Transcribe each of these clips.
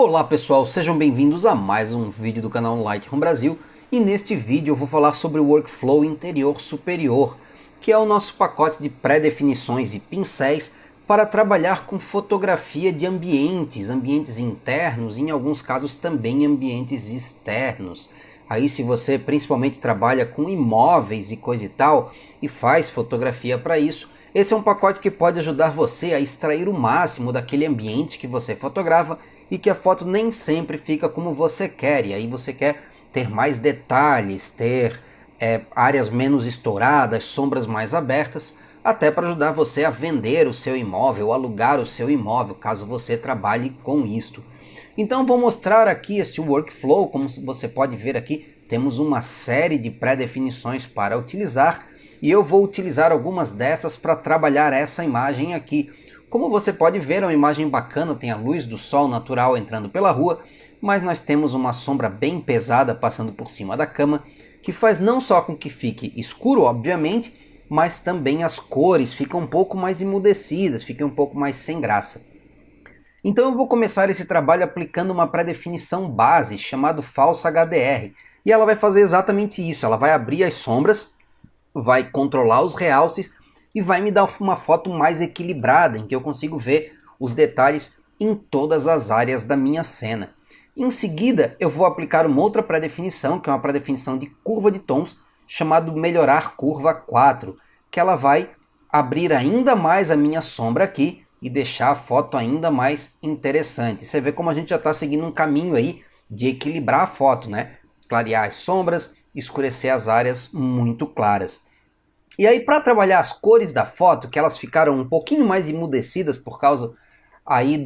Olá pessoal, sejam bem-vindos a mais um vídeo do canal Lightroom Brasil, e neste vídeo eu vou falar sobre o Workflow Interior Superior, que é o nosso pacote de pré-definições e pincéis para trabalhar com fotografia de ambientes internos e em alguns casos também ambientes externos. Aí se você principalmente trabalha com imóveis e coisa e tal, e faz fotografia para isso, esse é um pacote que pode ajudar você a extrair o máximo daquele ambiente que você fotografa e que a foto nem sempre fica como você quer, e aí você quer ter mais detalhes, ter áreas menos estouradas, sombras mais abertas, até para ajudar você a vender o seu imóvel, alugar o seu imóvel, caso você trabalhe com isto. Então vou mostrar aqui este workflow. Como você pode ver aqui, temos uma série de pré-definições para utilizar, e eu vou utilizar algumas dessas para trabalhar essa imagem aqui. Como você pode ver, é uma imagem bacana, tem a luz do sol natural entrando pela rua, mas nós temos uma sombra bem pesada passando por cima da cama, que faz não só com que fique escuro, obviamente, mas também as cores ficam um pouco mais emudecidas, ficam um pouco mais sem graça. Então eu vou começar esse trabalho aplicando uma pré-definição base chamada Falsa HDR, e ela vai fazer exatamente isso. Ela vai abrir as sombras, vai controlar os realces e vai me dar uma foto mais equilibrada, em que eu consigo ver os detalhes em todas as áreas da minha cena. Em seguida, eu vou aplicar uma outra pré-definição, que é uma pré-definição de curva de tons, chamado Melhorar Curva 4, que ela vai abrir ainda mais a minha sombra aqui e deixar a foto ainda mais interessante. Você vê como a gente já está seguindo um caminho aí de equilibrar a foto, né? Clarear as sombras, escurecer as áreas muito claras. E aí, para trabalhar as cores da foto, que elas ficaram um pouquinho mais emudecidas por causa aí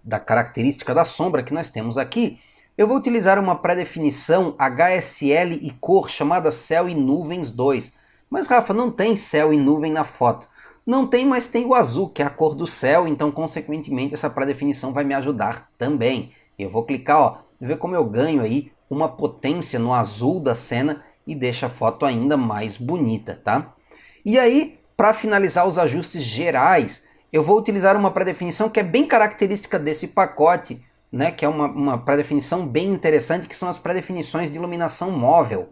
da característica da sombra que nós temos aqui, eu vou utilizar uma pré-definição HSL e cor chamada Céu e Nuvens 2. Mas Rafa, não tem céu e nuvem na foto. Não tem, mas tem o azul, que é a cor do céu, então consequentemente essa pré-definição vai me ajudar também. Eu vou clicar, ó, ver como eu ganho aí uma potência no azul da cena e deixa a foto ainda mais bonita, tá? E aí, para finalizar os ajustes gerais, eu vou utilizar uma pré-definição que é bem característica desse pacote, né? Que é uma pré-definição bem interessante, que são as pré-definições de iluminação móvel,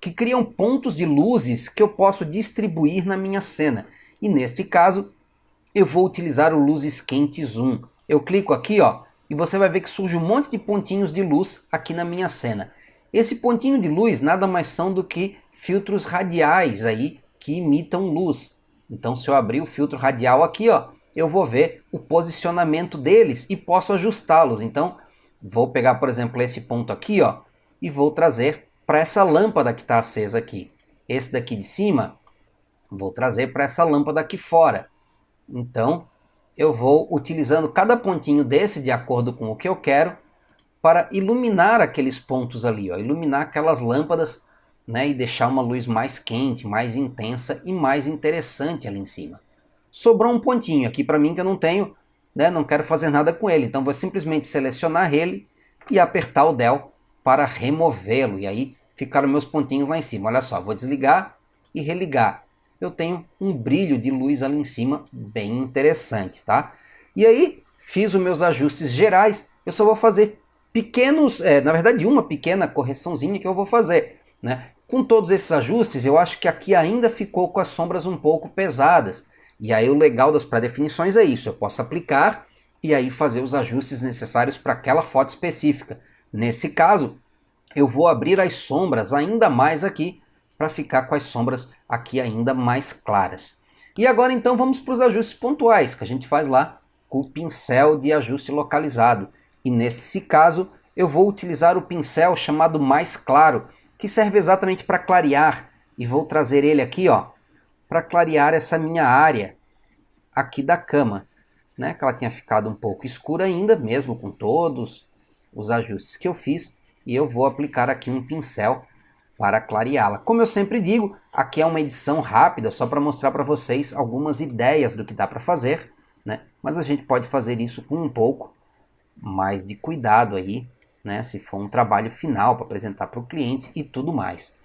que criam pontos de luzes que eu posso distribuir na minha cena. E neste caso, eu vou utilizar o Luzes Quente Zoom. Eu clico aqui, ó, e você vai ver que surge um monte de pontinhos de luz aqui na minha cena. Esse pontinho de luz nada mais são do que filtros radiais aí que imitam luz. Então se eu abrir o filtro radial aqui, ó, eu vou ver o posicionamento deles e posso ajustá-los. Então vou pegar, por exemplo, esse ponto aqui, ó, e vou trazer para essa lâmpada que está acesa aqui. Esse daqui de cima, vou trazer para essa lâmpada aqui fora. Então eu vou utilizando cada pontinho desse de acordo com o que eu quero, para iluminar aqueles pontos ali, ó, iluminar aquelas lâmpadas, né, e deixar uma luz mais quente, mais intensa e mais interessante ali em cima. Sobrou um pontinho aqui para mim que eu não tenho, né, não quero fazer nada com ele, então vou simplesmente selecionar ele e apertar o Del para removê-lo, e aí ficaram meus pontinhos lá em cima. Olha só, vou desligar e religar. Eu tenho um brilho de luz ali em cima bem interessante, tá? E aí, fiz os meus ajustes gerais, eu só vou fazer pequenos, na verdade uma pequena correçãozinha que eu vou fazer, né? Com todos esses ajustes, eu acho que aqui ainda ficou com as sombras um pouco pesadas. E aí o legal das pré-definições é isso, eu posso aplicar e aí fazer os ajustes necessários para aquela foto específica. Nesse caso, eu vou abrir as sombras ainda mais aqui, para ficar com as sombras aqui ainda mais claras. E agora então vamos para os ajustes pontuais, que a gente faz lá com o pincel de ajuste localizado. E nesse caso, eu vou utilizar o pincel chamado Mais Claro, que serve exatamente para clarear. E vou trazer ele aqui, ó, para clarear essa minha área aqui da cama, né? Que ela tinha ficado um pouco escura ainda, mesmo com todos os ajustes que eu fiz. E eu vou aplicar aqui um pincel para clareá-la. Como eu sempre digo, aqui é uma edição rápida, só para mostrar para vocês algumas ideias do que dá para fazer, né? Mas a gente pode fazer isso com um pouco mais de cuidado aí, né, se for um trabalho final para apresentar para o cliente e tudo mais.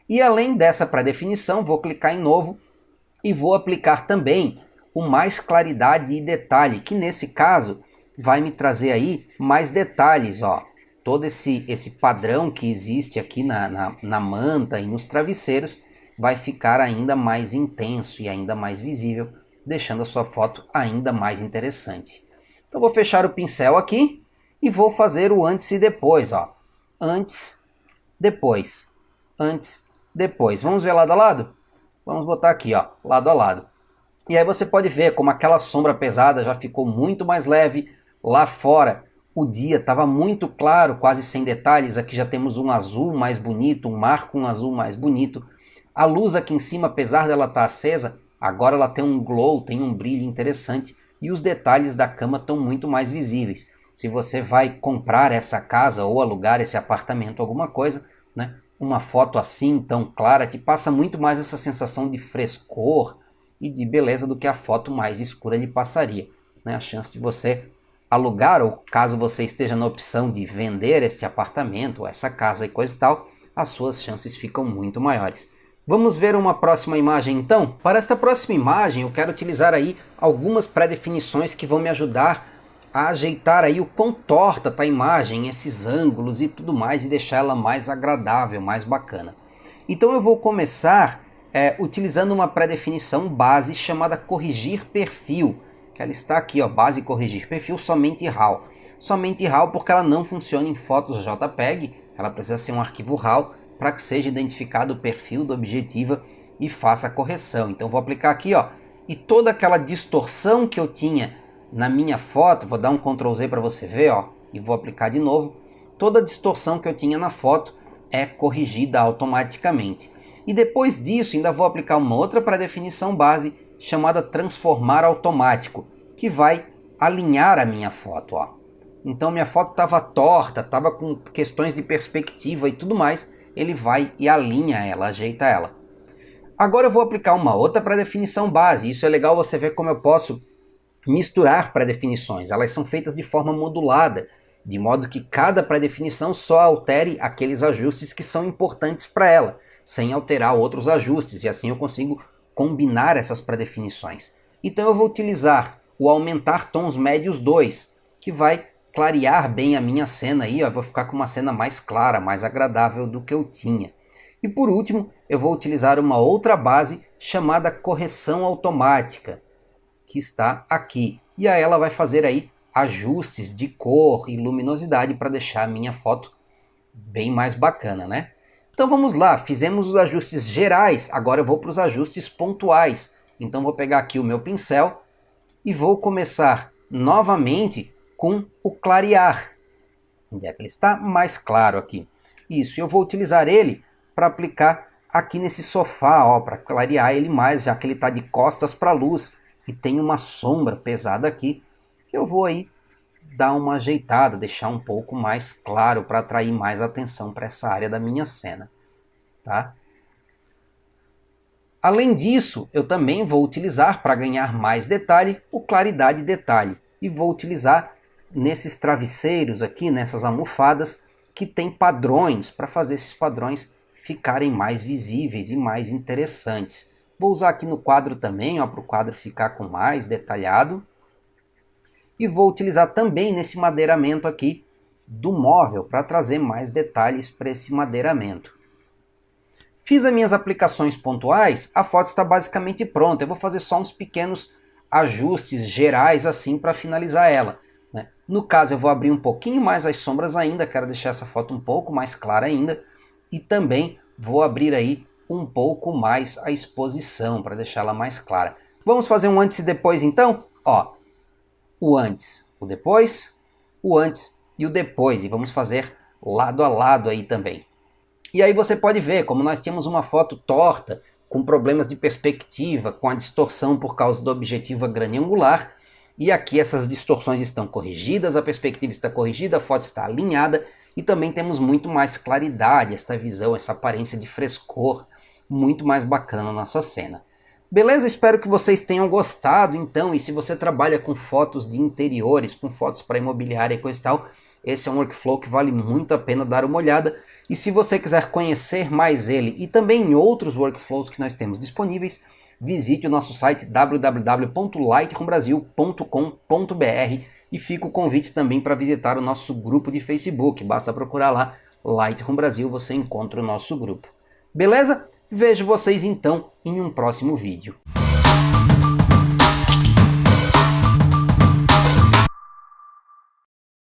E além dessa pré-definição, vou clicar em novo e vou aplicar também o Mais Claridade e Detalhe, que nesse caso vai me trazer aí mais detalhes, ó. Todo esse padrão que existe aqui na manta e nos travesseiros vai ficar ainda mais intenso e ainda mais visível, deixando a sua foto ainda mais interessante. Então vou fechar o pincel aqui e vou fazer o antes e depois, ó. Antes, depois, antes, depois. Vamos ver lado a lado? Vamos botar aqui, ó, lado a lado. E aí você pode ver como aquela sombra pesada já ficou muito mais leve. Lá fora o dia estava muito claro, quase sem detalhes. Aqui já temos um azul mais bonito, um mar com um azul mais bonito. A luz aqui em cima, apesar dela estar acesa, agora ela tem um glow, tem um brilho interessante. E os detalhes da cama estão muito mais visíveis. Se você vai comprar essa casa ou alugar esse apartamento, alguma coisa, né? Uma foto assim tão clara te passa muito mais essa sensação de frescor e de beleza do que a foto mais escura lhe passaria, né? A chance de você alugar, ou caso você esteja na opção de vender este apartamento ou essa casa e coisa e tal, as suas chances ficam muito maiores. Vamos ver uma próxima imagem então? Para esta próxima imagem eu quero utilizar aí algumas pré-definições que vão me ajudar a ajeitar aí o quão torta está a imagem, esses ângulos e tudo mais, e deixar ela mais agradável, mais bacana. Então eu vou começar utilizando uma pré-definição base chamada corrigir perfil, que ela está aqui, ó, base corrigir perfil, somente RAW. Somente RAW porque ela não funciona em fotos JPEG, ela precisa ser um arquivo RAW para que seja identificado o perfil do objetivo e faça a correção. Então vou aplicar aqui, ó, e toda aquela distorção que eu tinha na minha foto, vou dar um Ctrl Z para você ver, ó, e vou aplicar de novo. Toda a distorção que eu tinha na foto é corrigida automaticamente. E depois disso ainda vou aplicar uma outra pré-definição base chamada transformar automático, que vai alinhar a minha foto, ó. Então minha foto estava torta, estava com questões de perspectiva e tudo mais, ele vai e alinha ela, ajeita ela. Agora eu vou aplicar uma outra pré-definição base. Isso é legal você ver como eu posso misturar pré-definições. Elas são feitas de forma modulada, de modo que cada pré-definição só altere aqueles ajustes que são importantes para ela, sem alterar outros ajustes, e assim eu consigo combinar essas pré-definições. Então eu vou utilizar o aumentar tons médios 2, que vai clarear bem a minha cena aí, ó, eu vou ficar com uma cena mais clara, mais agradável do que eu tinha. E por último, eu vou utilizar uma outra base chamada correção automática, que está aqui. E aí ela vai fazer aí ajustes de cor e luminosidade para deixar a minha foto bem mais bacana, né? Então vamos lá, fizemos os ajustes gerais, agora eu vou para os ajustes pontuais. Então vou pegar aqui o meu pincel e vou começar novamente com o clarear. Onde é que ele está? Mais claro aqui. Isso, eu vou utilizar ele para aplicar aqui nesse sofá, ó, para clarear ele mais, já que ele está de costas para a luz e tem uma sombra pesada aqui, que eu vou aí dar uma ajeitada, deixar um pouco mais claro para atrair mais atenção para essa área da minha cena, tá? Além disso, eu também vou utilizar, para ganhar mais detalhe, o claridade detalhe. E vou utilizar nesses travesseiros aqui, nessas almofadas, que tem padrões, para fazer esses padrões ficarem mais visíveis e mais interessantes. Vou usar aqui no quadro também, para o quadro ficar com mais detalhado. E vou utilizar também nesse madeiramento aqui do móvel, para trazer mais detalhes para esse madeiramento. Fiz as minhas aplicações pontuais, a foto está basicamente pronta. Eu vou fazer só uns pequenos ajustes gerais assim para finalizar ela, né? No caso eu vou abrir um pouquinho mais as sombras ainda, quero deixar essa foto um pouco mais clara ainda. E também vou abrir aí um pouco mais a exposição para deixá-la mais clara. Vamos fazer um antes e depois então? Ó, o antes, o depois, o antes e o depois. E vamos fazer lado a lado aí também. E aí você pode ver como nós tínhamos uma foto torta, com problemas de perspectiva, com a distorção por causa da objetiva grande angular. E aqui essas distorções estão corrigidas, a perspectiva está corrigida, a foto está alinhada. E também temos muito mais claridade, essa visão, essa aparência de frescor, muito mais bacana na nossa cena. Beleza? Espero que vocês tenham gostado então, e se você trabalha com fotos de interiores, com fotos para imobiliária e coisa e tal, esse é um workflow que vale muito a pena dar uma olhada. E se você quiser conhecer mais ele e também outros workflows que nós temos disponíveis, visite o nosso site www.lightroombrasil.com.br E fica o convite também para visitar o nosso grupo de Facebook. Basta procurar lá Lightroom Brasil, você encontra o nosso grupo. Beleza? Vejo vocês então em um próximo vídeo.